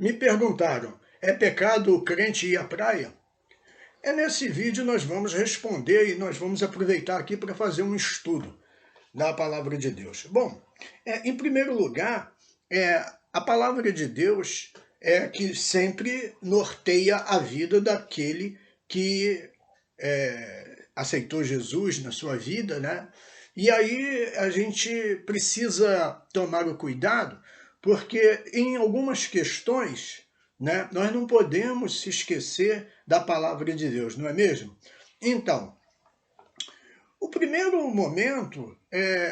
Me perguntaram, é pecado o crente ir à praia? Nesse vídeo nós vamos responder e nós vamos aproveitar aqui para fazer um estudo da palavra de Deus. Bom, em primeiro lugar, a palavra de Deus é que sempre norteia a vida daquele que aceitou Jesus na sua vida, né? E aí a gente precisa tomar o cuidado, porque em algumas questões, né, nós não podemos se esquecer da palavra de Deus, não é mesmo? Então, o primeiro momento,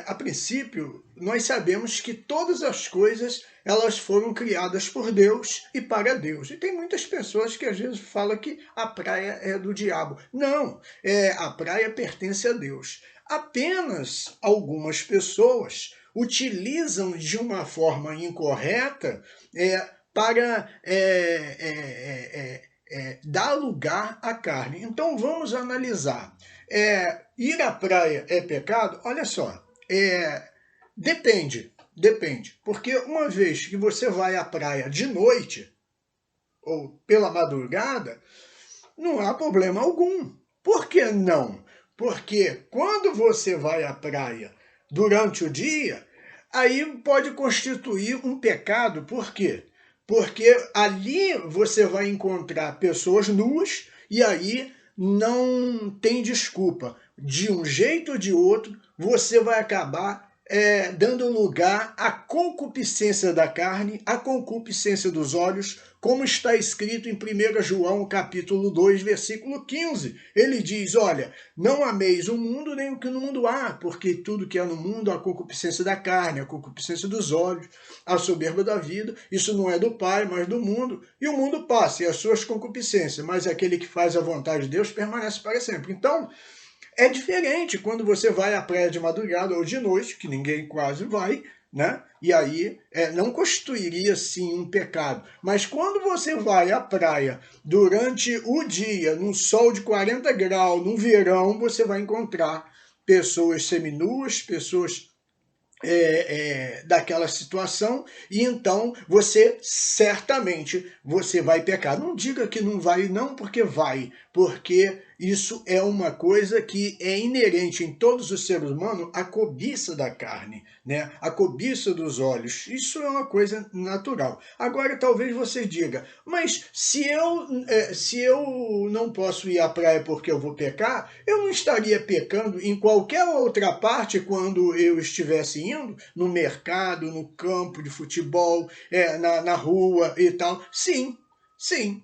a princípio, nós sabemos que todas as coisas elas foram criadas por Deus e para Deus. E tem muitas pessoas que às vezes falam que a praia é do diabo. Não, a praia pertence a Deus. Apenas algumas pessoas utilizam de uma forma incorreta para dar lugar à carne. Então vamos analisar. Ir à praia é pecado? Olha só, depende, porque uma vez que você vai à praia de noite, ou pela madrugada, não há problema algum. Por que não? Porque quando você vai à praia durante o dia, aí pode constituir um pecado. Por quê? Porque ali você vai encontrar pessoas nuas e aí não tem desculpa. De um jeito ou de outro, você vai acabar dando lugar à concupiscência da carne, à concupiscência dos olhos, como está escrito em 1 João capítulo 2, versículo 15. Ele diz, olha, não ameis o mundo nem o que no mundo há, porque tudo que há no mundo, a concupiscência da carne, a concupiscência dos olhos, a soberba da vida, isso não é do Pai, mas do mundo. E o mundo passa, e as suas concupiscências, mas aquele que faz a vontade de Deus permanece para sempre. Então, é diferente quando você vai à praia de madrugada ou de noite, que ninguém quase vai, né? E aí não constituiria sim um pecado. Mas quando você vai à praia durante o dia, num sol de 40 graus, no verão, você vai encontrar pessoas seminuas, pessoas daquela situação, e então você certamente você vai pecar. Não diga que não vai, não, porque isso é uma coisa que é inerente em todos os seres humanos, a cobiça da carne, né? A cobiça dos olhos. Isso é uma coisa natural. Agora, talvez você diga, mas se eu não posso ir à praia porque eu vou pecar, eu não estaria pecando em qualquer outra parte quando eu estivesse indo, no mercado, no campo de futebol, na rua e tal? Sim, sim.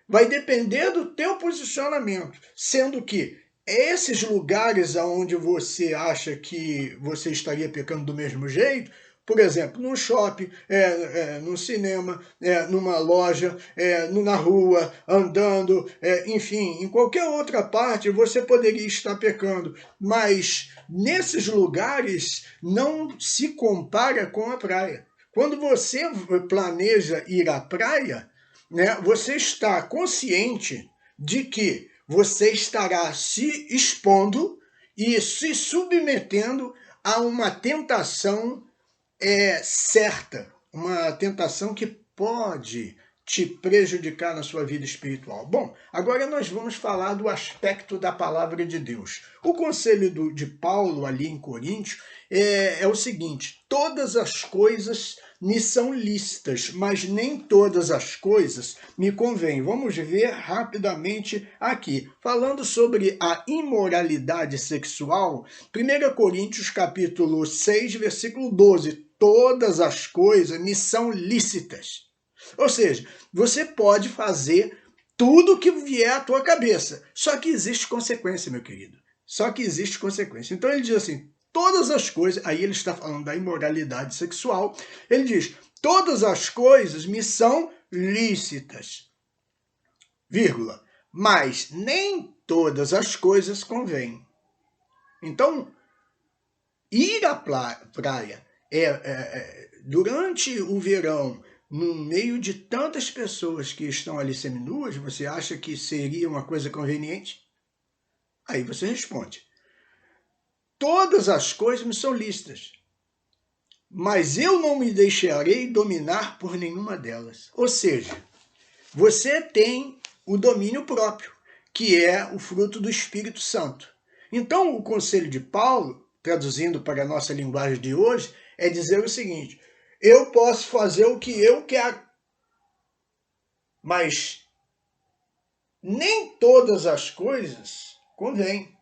Vai depender do teu posicionamento, sendo que esses lugares onde você acha que você estaria pecando do mesmo jeito, por exemplo, num shopping, no cinema, numa loja, na rua, andando, enfim, em qualquer outra parte você poderia estar pecando, mas nesses lugares não se compara com a praia. Quando você planeja ir à praia, né, você está consciente de que você estará se expondo e se submetendo a uma tentação certa, uma tentação que pode te prejudicar na sua vida espiritual. Bom, agora nós vamos falar do aspecto da palavra de Deus. O conselho de Paulo ali em Coríntios é o seguinte: todas as coisas me são lícitas, mas nem todas as coisas me convêm. Vamos ver rapidamente aqui, falando sobre a imoralidade sexual, 1 Coríntios capítulo 6, versículo 12. Todas as coisas me são lícitas. Ou seja, você pode fazer tudo que vier à tua cabeça. Só que existe consequência, meu querido. Só que existe consequência. Então ele diz assim, todas as coisas, aí ele está falando da imoralidade sexual, ele diz, todas as coisas me são lícitas, vírgula, mas nem todas as coisas convêm. Então, ir à praia durante o verão, no meio de tantas pessoas que estão ali seminuas, você acha que seria uma coisa conveniente? Aí você responde, todas as coisas me são lícitas, mas eu não me deixarei dominar por nenhuma delas. Ou seja, você tem o domínio próprio, que é o fruto do Espírito Santo. Então, o conselho de Paulo, traduzindo para a nossa linguagem de hoje, é dizer o seguinte: eu posso fazer o que eu quero, mas nem todas as coisas convêm.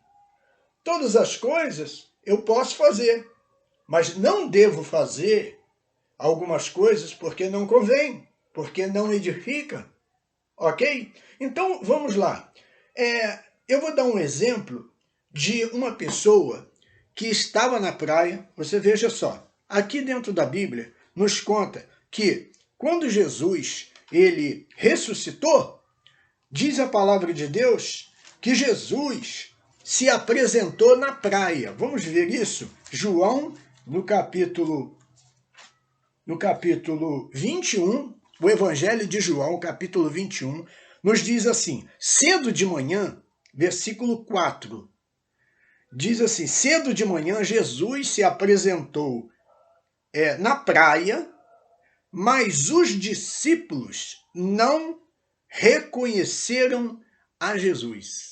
Todas as coisas eu posso fazer, mas não devo fazer algumas coisas porque não convém, porque não edifica, ok? Então, vamos lá. Eu vou dar um exemplo de uma pessoa que estava na praia. Você veja só, aqui dentro da Bíblia nos conta que quando Jesus ele ressuscitou, diz a palavra de Deus que Jesus se apresentou na praia. Vamos ver isso? João, no capítulo 21, o Evangelho de João, capítulo 21, nos diz assim: cedo de manhã, versículo 4, diz assim: cedo de manhã Jesus se apresentou na praia, mas os discípulos não reconheceram a Jesus.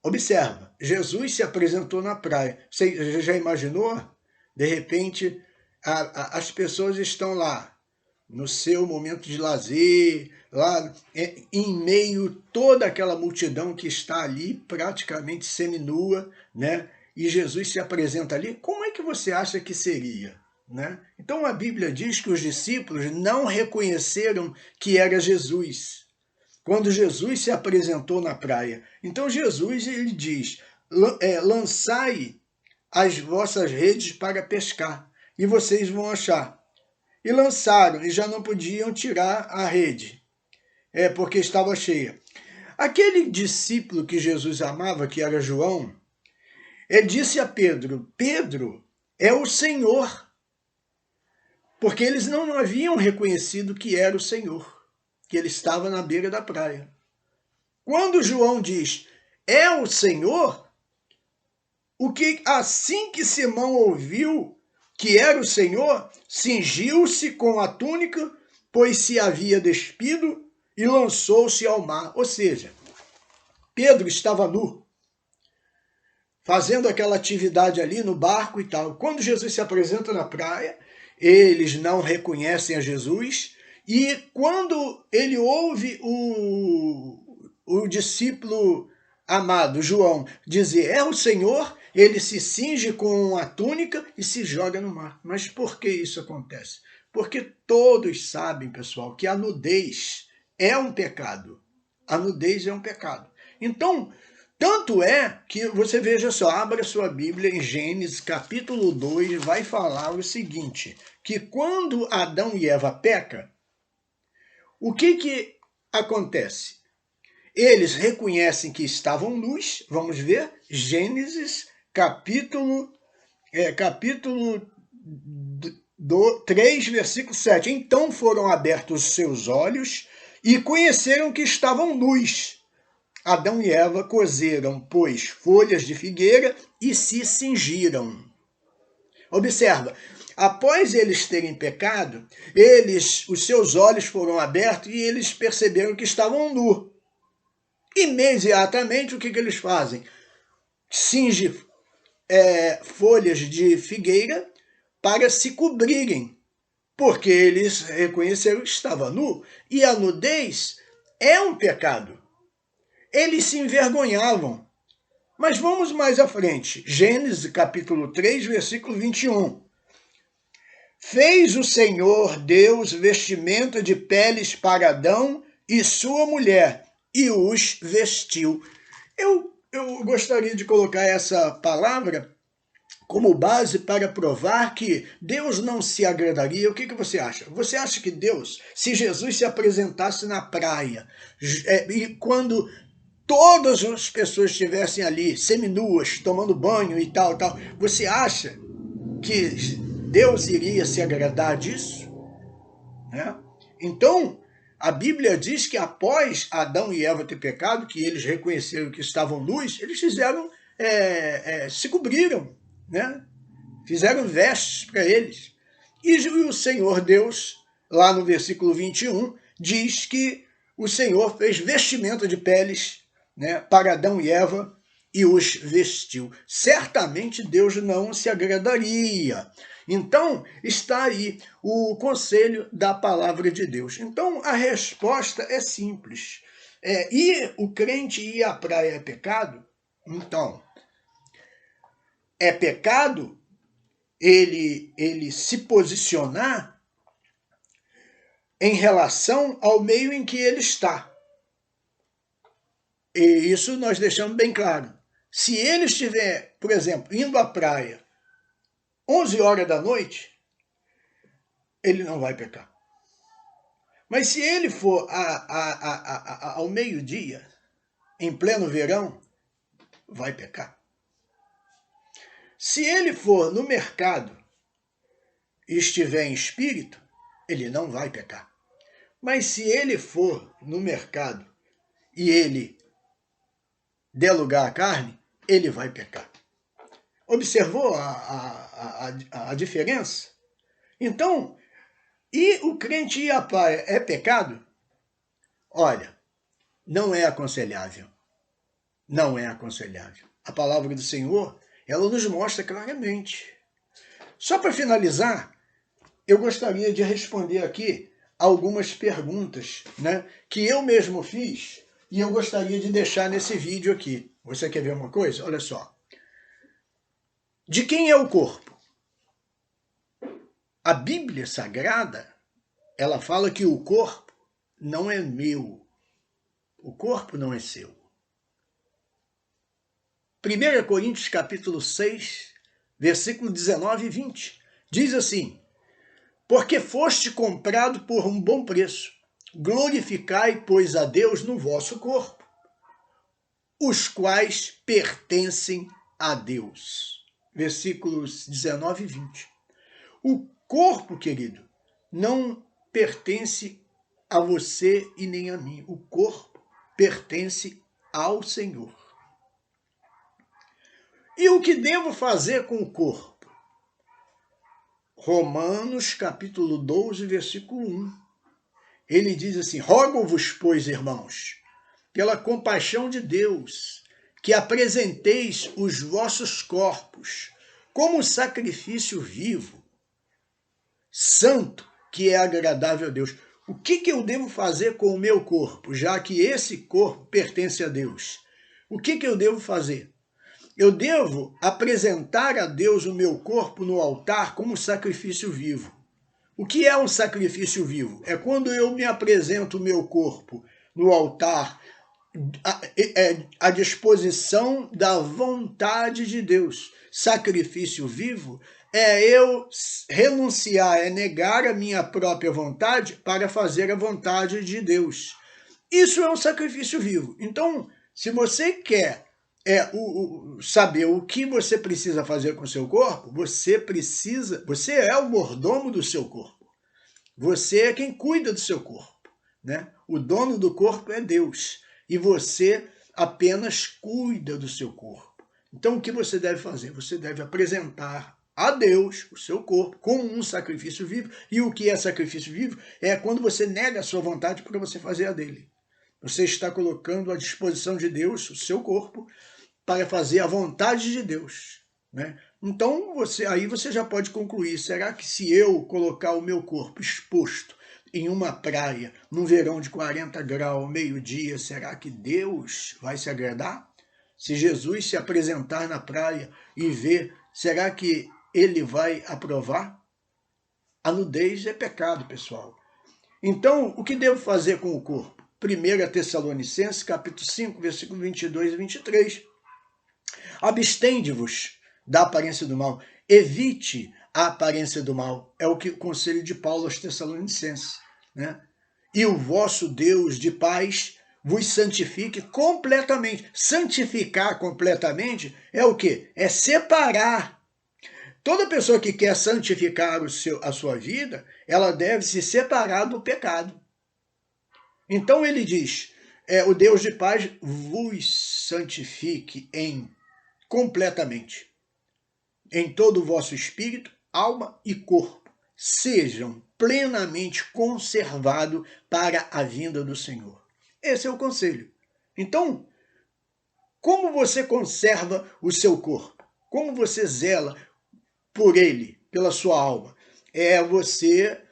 Observa, Jesus se apresentou na praia. Você já imaginou? De repente, as pessoas estão lá, no seu momento de lazer, lá em meio a toda aquela multidão que está ali, praticamente seminua, né? E Jesus se apresenta ali. Como é que você acha que seria? Né? Então a Bíblia diz que os discípulos não reconheceram que era Jesus quando Jesus se apresentou na praia. Então Jesus ele diz: lançai as vossas redes para pescar e vocês vão achar. E lançaram e já não podiam tirar a rede, porque estava cheia. Aquele discípulo que Jesus amava, que era João, ele disse a Pedro: Pedro é o Senhor. Porque eles não haviam reconhecido que era o Senhor, que ele estava na beira da praia. Quando João diz, é o Senhor, assim que Simão ouviu que era o Senhor, cingiu-se com a túnica, pois se havia despido, e lançou-se ao mar. Ou seja, Pedro estava nu, fazendo aquela atividade ali no barco e tal. Quando Jesus se apresenta na praia, eles não reconhecem a Jesus, e quando ele ouve o discípulo amado, João, dizer, é o Senhor, ele se cinge com a túnica e se joga no mar. Mas por que isso acontece? Porque todos sabem, pessoal, que a nudez é um pecado. A nudez é um pecado. Então, tanto é que você veja só, abra sua Bíblia em Gênesis capítulo 2, vai falar o seguinte, que quando Adão e Eva pecam, o que acontece? Eles reconhecem que estavam nus, vamos ver, Gênesis capítulo 3, versículo 7. Então foram abertos os seus olhos e conheceram que estavam nus. Adão e Eva coseram, pois, folhas de figueira e se cingiram. Observa, após eles terem pecado, os seus olhos foram abertos e eles perceberam que estavam nus. Imediatamente, o que eles fazem? Cinge folhas de figueira para se cobrirem, porque eles reconheceram que estava nu, e a nudez é um pecado. Eles se envergonhavam. Mas vamos mais à frente. Gênesis capítulo 3, versículo 21. Fez o Senhor Deus vestimenta de peles para Adão e sua mulher, e os vestiu. Eu gostaria de colocar essa palavra como base para provar que Deus não se agradaria. O que você acha? Você acha que Deus, se Jesus se apresentasse na praia, e quando todas as pessoas estivessem ali, seminuas, tomando banho e tal, você acha que Deus iria se agradar disso? Né? Então, a Bíblia diz que após Adão e Eva ter pecado, que eles reconheceram que estavam nus, eles fizeram, se cobriram, né? Fizeram vestes para eles. E o Senhor Deus, lá no versículo 21, diz que o Senhor fez vestimenta de peles, né, para Adão e Eva e os vestiu. Certamente Deus não se agradaria. Então, está aí o conselho da palavra de Deus. Então, a resposta é simples. E o crente ir à praia é pecado? Então, é pecado ele se posicionar em relação ao meio em que ele está. E isso nós deixamos bem claro. Se ele estiver, por exemplo, indo à praia 11 horas da noite, ele não vai pecar. Mas se ele for ao meio-dia, em pleno verão, vai pecar. Se ele for no mercado e estiver em espírito, ele não vai pecar. Mas se ele for no mercado e ele der lugar à carne, ele vai pecar. Observou a diferença? Então, e o crente ir à praia é pecado? Olha, não é aconselhável. Não é aconselhável. A palavra do Senhor, ela nos mostra claramente. Só para finalizar, eu gostaria de responder aqui algumas perguntas, né, que eu mesmo fiz e eu gostaria de deixar nesse vídeo aqui. Você quer ver uma coisa? Olha só. De quem é o corpo? A Bíblia Sagrada, ela fala que o corpo não é meu. O corpo não é seu. 1 Coríntios capítulo 6, versículo 19 e 20, diz assim: porque foste comprado por um bom preço, glorificai, pois, a Deus no vosso corpo, os quais pertencem a Deus. Versículos 19 e 20. O corpo, querido, não pertence a você e nem a mim. O corpo pertence ao Senhor. E o que devo fazer com o corpo? Romanos capítulo 12, versículo 1. Ele diz assim: rogo-vos, pois, irmãos, pela compaixão de Deus, que apresenteis os vossos corpos como sacrifício vivo, santo, que é agradável a Deus. O que eu devo fazer com o meu corpo, já que esse corpo pertence a Deus? O que eu devo fazer? Eu devo apresentar a Deus o meu corpo no altar como sacrifício vivo. O que é um sacrifício vivo? É quando eu me apresento o meu corpo no altar à disposição da vontade de Deus. Sacrifício vivo é eu renunciar, é negar a minha própria vontade para fazer a vontade de Deus. Isso é um sacrifício vivo. Então, se você quer saber o que você precisa fazer com o seu corpo, você é o mordomo do seu corpo. Você é quem cuida do seu corpo, né? O dono do corpo é Deus e você apenas cuida do seu corpo. Então, o que você deve fazer? Você deve apresentar a Deus o seu corpo como um sacrifício vivo. E o que é sacrifício vivo? É quando você nega a sua vontade para você fazer a dele. Você está colocando à disposição de Deus o seu corpo para fazer a vontade de Deus, né? Então, aí você já pode concluir, será que se eu colocar o meu corpo exposto em uma praia, num verão de 40 graus, meio-dia, será que Deus vai se agradar? Se Jesus se apresentar na praia e ver, será que ele vai aprovar? A nudez é pecado, pessoal. Então, o que devo fazer com o corpo? 1 Tessalonicenses, capítulo 5, versículo 22 e 23. Abstende-vos da aparência do mal. Evite a aparência do mal. É o conselho de Paulo aos Tessalonicenses, né? E o vosso Deus de paz vos santifique completamente. Santificar completamente é o quê? É separar. Toda pessoa que quer santificar a sua vida, ela deve se separar do pecado. Então ele diz, o Deus de paz vos santifique completamente, em todo o vosso espírito, alma e corpo, sejam plenamente conservados para a vinda do Senhor. Esse é o conselho. Então, como você conserva o seu corpo? Como você zela por ele, pela sua alma? É você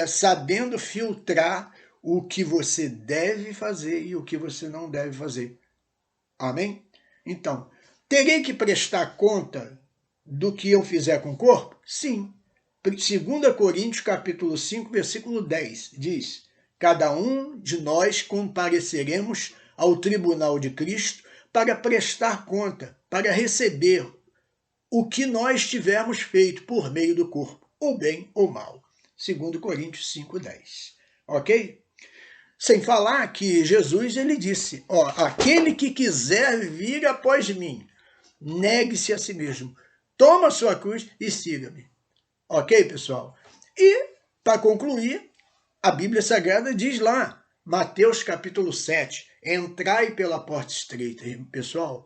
sabendo filtrar o que você deve fazer e o que você não deve fazer. Amém? Então, terei que prestar conta do que eu fizer com o corpo? Sim. 2 Coríntios capítulo 5, versículo 10, diz: cada um de nós compareceremos ao tribunal de Cristo para prestar conta, para receber o que nós tivermos feito por meio do corpo, ou bem ou mal. 2 Coríntios 5, 10. Ok? Sem falar que Jesus ele disse, aquele que quiser vir após mim, negue-se a si mesmo, toma a sua cruz e siga-me. Ok, pessoal? E, para concluir, a Bíblia Sagrada diz lá, Mateus capítulo 7, entrai pela porta estreita. Pessoal,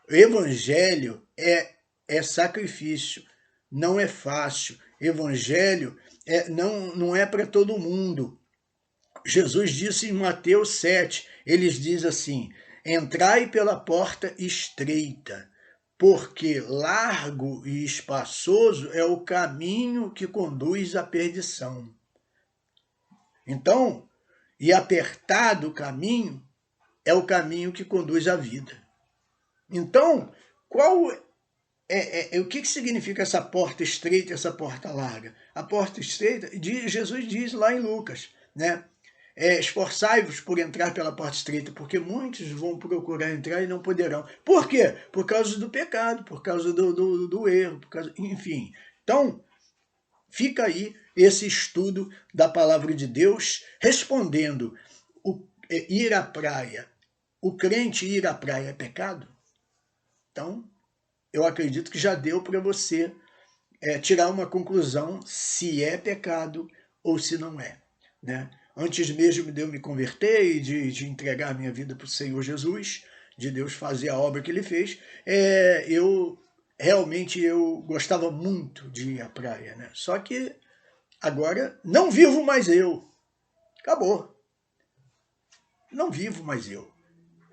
o evangelho é sacrifício, não é fácil. Evangelho não é para todo mundo. Jesus disse em Mateus 7, eles diz assim, entrai pela porta estreita, porque largo e espaçoso é o caminho que conduz à perdição. Então, e apertado o caminho é o caminho que conduz à vida. Então, o que significa essa porta estreita e essa porta larga? A porta estreita, Jesus diz lá em Lucas, né? Esforçai-vos por entrar pela porta estreita, porque muitos vão procurar entrar e não poderão. Por quê? Por causa do pecado, por causa do erro, enfim. Então, fica aí esse estudo da palavra de Deus, respondendo, ir à praia, o crente ir à praia é pecado? Então, eu acredito que já deu para você tirar uma conclusão se é pecado ou se não é, né? Antes mesmo de eu me converter e de entregar minha vida para o Senhor Jesus, de Deus fazer a obra que Ele fez, eu gostava muito de ir à praia, né? Só que agora não vivo mais eu. Acabou. Não vivo mais eu,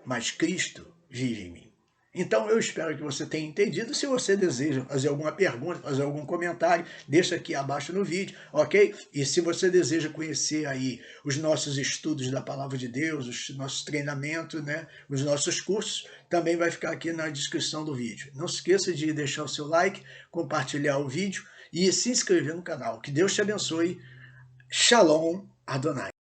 mas Cristo vive em mim. Então eu espero que você tenha entendido. Se você deseja fazer alguma pergunta, fazer algum comentário, deixa aqui abaixo no vídeo, ok? E se você deseja conhecer aí os nossos estudos da Palavra de Deus, os nossos treinamentos, né, os nossos cursos, também vai ficar aqui na descrição do vídeo. Não se esqueça de deixar o seu like, compartilhar o vídeo e se inscrever no canal. Que Deus te abençoe. Shalom Adonai.